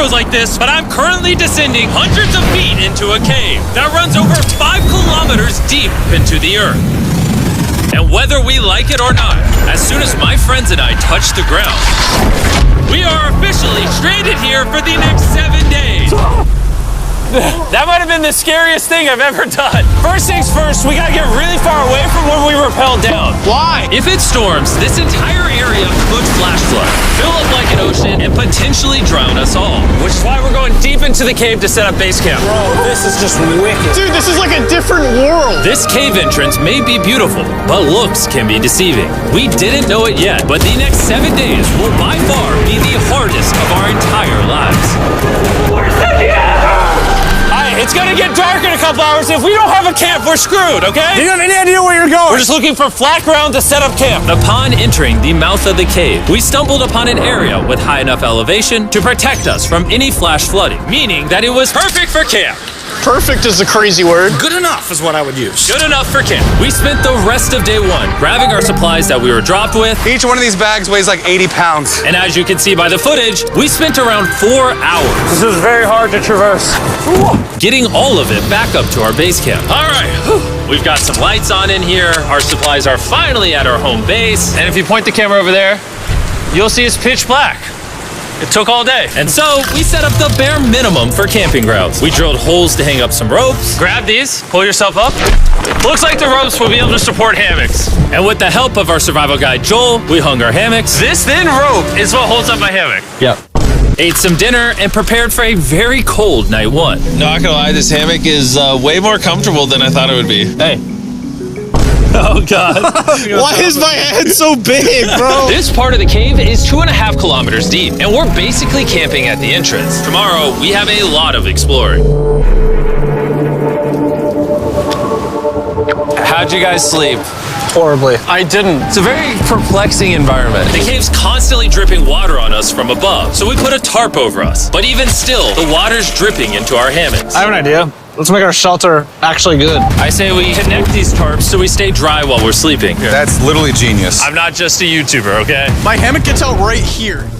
intros like this, but I'm currently descending hundreds of feet into a cave that runs over 5 kilometers deep into the earth. And whether we like it or not, as soon as my friends and I touch the ground, we are officially stranded here for the next 7 days. That might have been the scariest thing I've ever done. First things first, we gotta get really far away from where we rappelled down. Why? If it storms, this entire area could flash flood, fill up like an ocean, and potentially drown us all. Which is why we're going deep into the cave to set up base camp. Bro, this is just wicked. Dude, this is like a different world. This cave entrance may be beautiful, but looks can be deceiving. We didn't know it yet, but the next 7 days will by far be the hardest of our entire lives. Where's the It's gonna get dark in a couple hours. If we don't have a camp, we're screwed, okay? Do you have any idea where you're going? We're just looking for flat ground to set up camp. Upon entering the mouth of the cave, we stumbled upon an area with high enough elevation to protect us from any flash flooding, meaning that it was perfect for camp. Perfect is a crazy word. Good enough is what I would use. Good enough for camp. We spent the rest of day 1 grabbing our supplies that we were dropped with. Each one of these bags weighs like 80 pounds. And as you can see by the footage, we spent around 4 hours. This is very hard to traverse. Getting all of it back up to our base camp. All right, we've got some lights on in here. Our supplies are finally at our home base. And if you point the camera over there, you'll see it's pitch black. It took all day. And so we set up the bare minimum for camping grounds. We drilled holes to hang up some ropes. Grab these, pull yourself up. Looks like the ropes will be able to support hammocks. And with the help of our survival guide, Joel, we hung our hammocks. This thin rope is what holds up my hammock. Yep. Ate some dinner and prepared for a very cold night 1. Not gonna lie, this hammock is way more comfortable than I thought it would be. Hey. Oh, God. Why is my head so big, bro? This part of the cave is 2.5 kilometers deep, and we're basically camping at the entrance. Tomorrow, we have a lot of exploring. How'd you guys sleep? Horribly. I didn't. It's a very perplexing environment. The cave's constantly dripping water on us from above, so we put a tarp over us. But even still, the water's dripping into our hammocks. I have an idea. Let's make our shelter actually good. I say we connect these tarps so we stay dry while we're sleeping. That's literally genius. I'm not just a YouTuber, okay? My hammock gets out right here.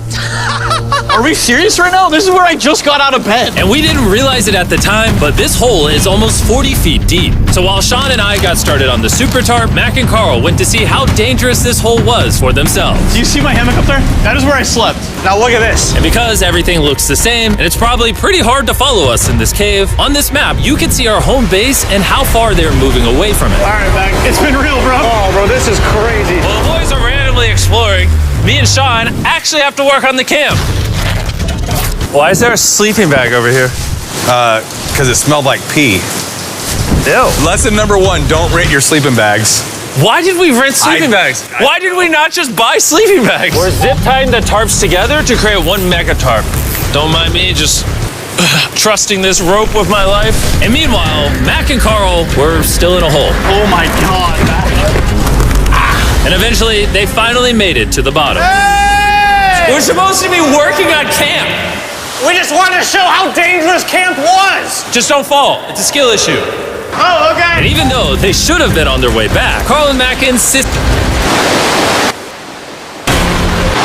Are we serious right now? This is where I just got out of bed. And we didn't realize it at the time, but this hole is almost 40 feet deep. So while Sean and I got started on the super tarp, Mac and Carl went to see how dangerous this hole was for themselves. Do you see my hammock up there? That is where I slept. Now look at this. And because everything looks the same, and it's probably pretty hard to follow us in this cave, on this map, you can see our home base and how far they're moving away from it. All right, Mac. It's been real, bro. Oh, bro, this is crazy. Well, the boys are randomly exploring. Me and Sean actually have to work on the camp. Why is there a sleeping bag over here? Because it smelled like pee. Ew. Lesson number 1, don't rent your sleeping bags. Why did we rent sleeping bags? Why did we not just buy sleeping bags? We're zip tying the tarps together to create one mega tarp. Don't mind me just trusting this rope with my life. And meanwhile, Mac and Carl were still in a hole. Oh my God, Mac. And eventually, they finally made it to the bottom. Hey! We're supposed to be working on camp. We just wanted to show how dangerous camp was. Just don't fall. It's a skill issue. Oh, okay. And even though they should have been on their way back, Carl and Mac insist.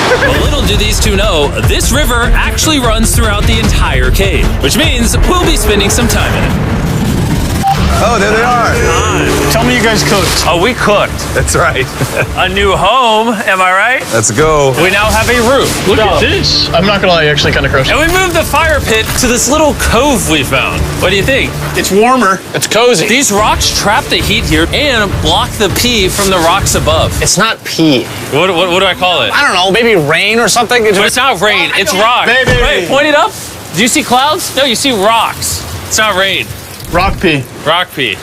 But little do these two know, this river actually runs throughout the entire cave, which means we'll be spending some time in it. Oh, there they are. Tell me you guys cooked. Oh, we cooked. That's right. A new home, am I right? Let's go. We now have a roof. Look at this. I'm not gonna lie, actually kind of gross. And we moved the fire pit to this little cove we found. What do you think? It's warmer. It's cozy. These rocks trap the heat here and block the pee from the rocks above. It's not pee. What do I call it? I don't know, maybe rain or something. But it's not rain, it's rock. Baby. Wait, point it up. Do you see clouds? No, you see rocks. It's not rain. Rock pee. Rock pee.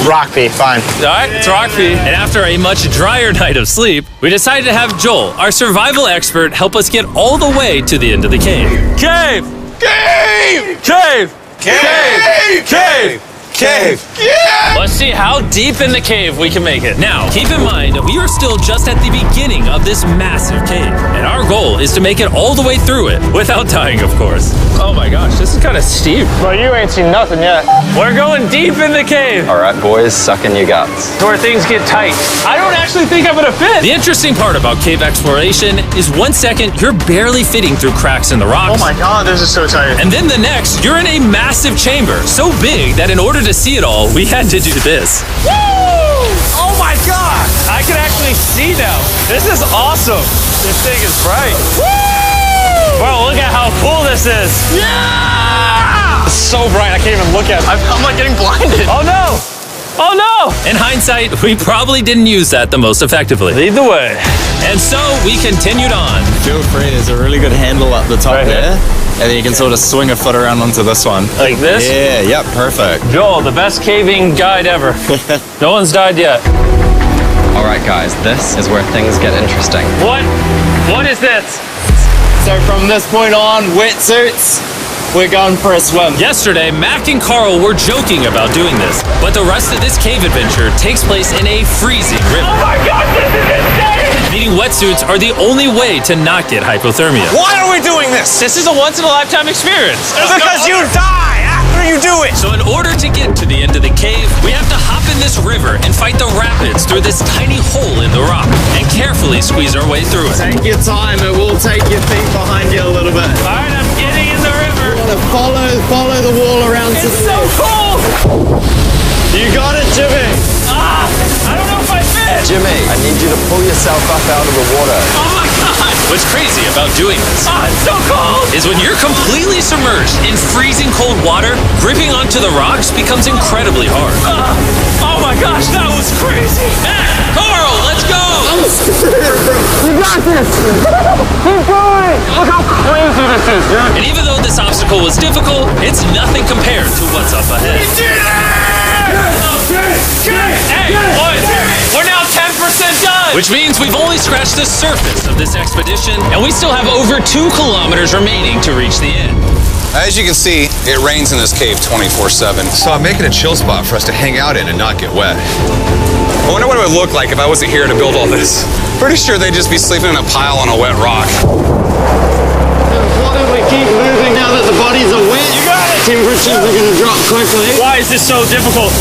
Rock pee, fine. All right, it's rock pee. And after a much drier night of sleep, we decided to have Joel, our survival expert, help us get all the way to the end of the cave. Cave! Cave! Cave! Cave! Cave! cave. Let's see how deep in the cave we can make it. Now, keep in mind, we are still just at the beginning of this massive cave, and our goal is to make it all the way through it, without dying, of course. Oh my gosh, this is kind of steep. Well, you ain't seen nothing yet. We're going deep in the cave. All right, boys, suck in your guts. To where things get tight. I don't actually think I'm gonna fit. The interesting part about cave exploration is 1 second, you're barely fitting through cracks in the rocks. Oh my God, this is so tight. And then the next, you're in a massive chamber, so big that in order to see it all, we had to do this. Woo! Oh my God! I can actually see now. This is awesome. This thing is bright. Woo! Bro, look at how cool this is. Yeah! It's so bright, I can't even look at it. I'm like getting blinded. Oh no! Oh no! In hindsight, we probably didn't use that the most effectively. Lead the way. And so we continued on. Feel free, there's a really good handle up the top Right there. here. And then you can sort of swing a foot around onto this one. Like this? Yeah, yep, perfect. Joel, the best caving guide ever. No one's died yet. All right, guys, this is where things get interesting. What? What is this? So from this point on, wetsuits, we're going for a swim. Yesterday, Mac and Carl were joking about doing this, but the rest of this cave adventure takes place in a freezing river. Oh my God, this is insane! Needing wetsuits are the only way to not get hypothermia. Why are we doing this? This is a once-in-a-lifetime experience. Because you die after you do it. So in order to get to the end of the cave, we have to hop in this river and fight the rapids through this tiny hole in the rock and carefully squeeze our way through it. Take your time, it will take your feet behind you a little bit. All right, I'm getting in the river. Follow the wall around to It's the so left. cool. You got it, Jimmy. Ah, I don't know if I fit. Jimmy, I need you to pull yourself up out of the water. Oh my God. What's crazy about doing this Ah, it's so cold. is when you're completely submerged in freezing cold water, gripping onto the rocks becomes incredibly hard. Oh my gosh, that was crazy. Carl, let's go! You got this. Keep going. Look how crazy this is, dude. And even though this obstacle was difficult, it's nothing compared to what's up ahead. Hey, boys, we're now 10% done. Which means we've only scratched the surface of this expedition, and we still have over 2 kilometers remaining to reach the end. As you can see, it rains in this cave 24/7. So I'm making a chill spot for us to hang out in and not get wet. I wonder what it would look like if I wasn't here to build all this. Pretty sure they'd just be sleeping in a pile on a wet rock. Why don't we keep moving now that the bodies are wet? You got it. Temperatures are going to drop quickly. Why is this so difficult?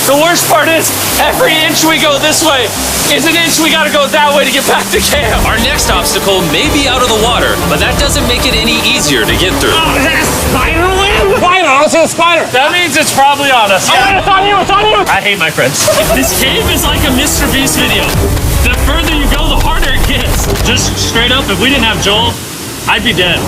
The worst part is, every inch we go this way is an inch we gotta go that way to get back to camp. Our next obstacle may be out of the water, but that doesn't make it any easier to get through. Oh, is that a spider web? Spider, I don't see a spider. That means it's probably on us. Yeah. It's on you, it's on you. I hate my friends. This cave is like a Mr. Beast video. The further you go, the harder it gets. Just straight up, if we didn't have Joel, I'd be dead.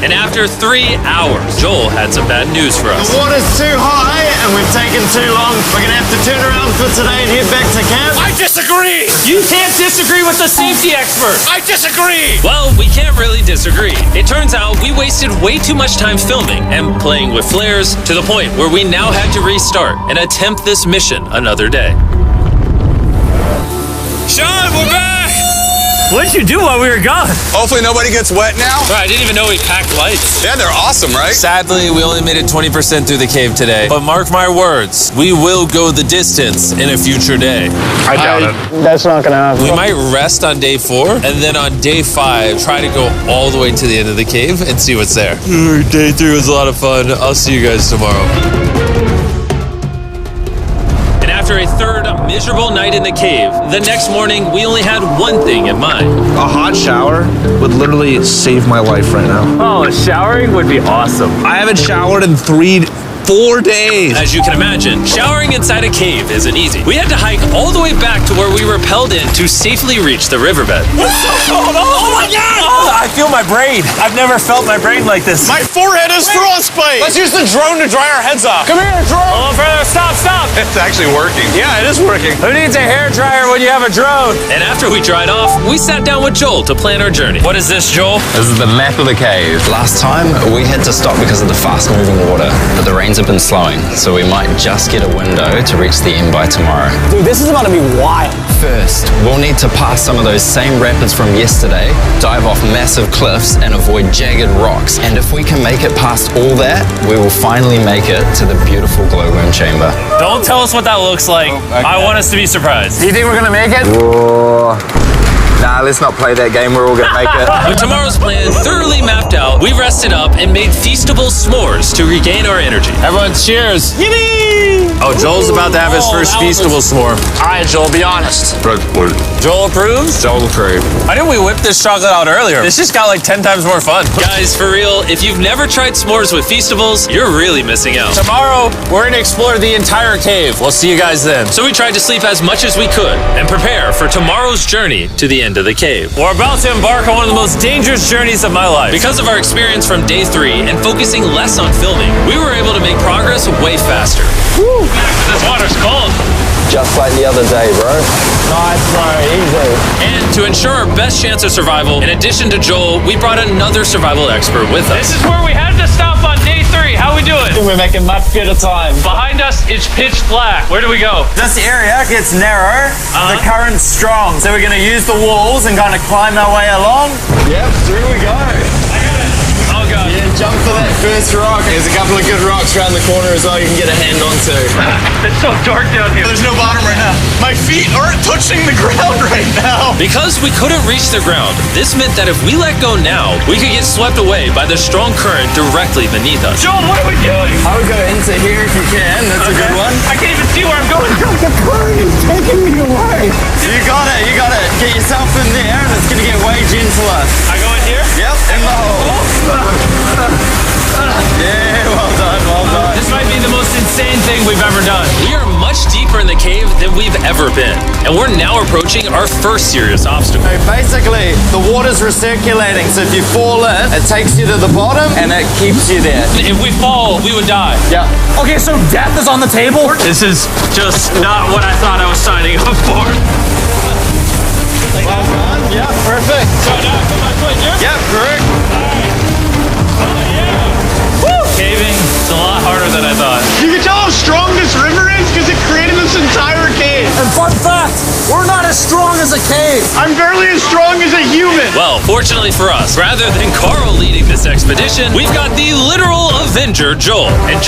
And after 3 hours, Joel had some bad news for us. The water's too high and we've taken too long. We're going to have to turn around for today and head back to camp. I disagree. You can't disagree with the safety expert. I disagree. Well, we can't really disagree. It turns out we wasted way too much time filming and playing with flares to the point where we now had to restart and attempt this mission another day. Sean, we're back. What'd you do while we were gone? Hopefully nobody gets wet now. I didn't even know we packed lights. Yeah, they're awesome, right? Sadly, we only made it 20% through the cave today. But mark my words, we will go the distance in a future day. I doubt it. That's not gonna happen. We might rest on day 4, and then on day 5, try to go all the way to the end of the cave and see what's there. Day 3 was a lot of fun. I'll see you guys tomorrow. And after a third miserable night in the cave, the next morning we only had one thing in mind. A hot shower would literally save my life right now. Oh, showering would be awesome. I haven't showered in 4 days. As you can imagine, showering inside a cave isn't easy. We had to hike all the way back to where we rappelled in to safely reach the riverbed. Oh my God! I feel my brain. I've never felt my brain like this. My forehead is frostbite. Let's use the drone to dry our heads off. Come here, drone. A little further. Stop, stop. It's actually working. Yeah, it is working. Who needs a hair dryer when you have a drone? And after we dried off, we sat down with Joel to plan our journey. What is this, Joel? This is the map of the cave. Last time, we had to stop because of the fast-moving water, but the rains have been slowing, so we might just get a window to reach the end by tomorrow. Dude, this is about to be wild. First, we'll need to pass some of those same rapids from yesterday, dive off massive cliffs, and avoid jagged rocks. And if we can make it past all that, we will finally make it to the beautiful glowworm chamber. Don't tell us what that looks like. I want us to be surprised. Do you think we're gonna make it? Nah, let's not play that game. We're all gonna make it. With tomorrow's plan thoroughly mapped out, we rested up and made feastable s'mores to regain our energy. Everyone cheers. Yippee! Oh, Joel's about to have his first feastable s'more. All right, Joel, be honest. Joel approves? Joel approved. Why didn't we whip this chocolate out earlier? This just got like 10 times more fun. Guys, for real, if you've never tried s'mores with feastables, you're really missing out. Tomorrow, we're gonna explore the entire cave. We'll see you guys then. So we tried to sleep as much as we could and prepare for tomorrow's journey to the end of the cave. We're about to embark on one of the most dangerous journeys of my life. Because of our experience from day 3 and focusing less on filming, we were able to make progress way faster. Woo! This water's cold. Just like the other day, bro. Nice, bro. Easy. And to ensure our best chance of survival, in addition to Joel, we brought another survival expert with us. This is where we had to stop on day 3. How we doing? We're making much better time. Behind us, it's pitch black. Where do we go? This area gets narrow, the current's strong, so we're gonna use the walls and kind of climb our way along. Yep, through we go. Oh god. Yeah, jump for that first rock. There's a couple of good rocks around the corner as well you can get a hand onto. It's so dark down here. There's no bottom right now. My feet aren't touching the ground right now. Because we couldn't reach the ground, this meant that if we let go now, we could get swept away by the strong current directly beneath us. Joel, what are we doing? I would go into here if you can. That's a good one. I can't even see where I'm going. The current is taking me away. You got it. You got it. Get yourself in there and it's going to get way gentler. I go in here? Yep, in the hole. Yeah, well done, well done. This might be the most insane thing we've ever done. We are much deeper in the cave than we've ever been, and we're now approaching our first serious obstacle. So basically, the water's recirculating, so if you fall in, it takes you to the bottom and it keeps you there. If we fall, we would die. Yeah. Okay, so death is on the table? This is just not what I thought I was signing up for. Well done. Yeah, perfect. So now I put my foot here? Yeah, correct. Caving is a lot harder than I thought. You can tell how strong this river is because it created this entire cave. And fun fact, we're not as strong as a cave. I'm barely as strong as a human. Well, fortunately for us, rather than Carl leading this expedition, we've got the literal Avenger, Joel. And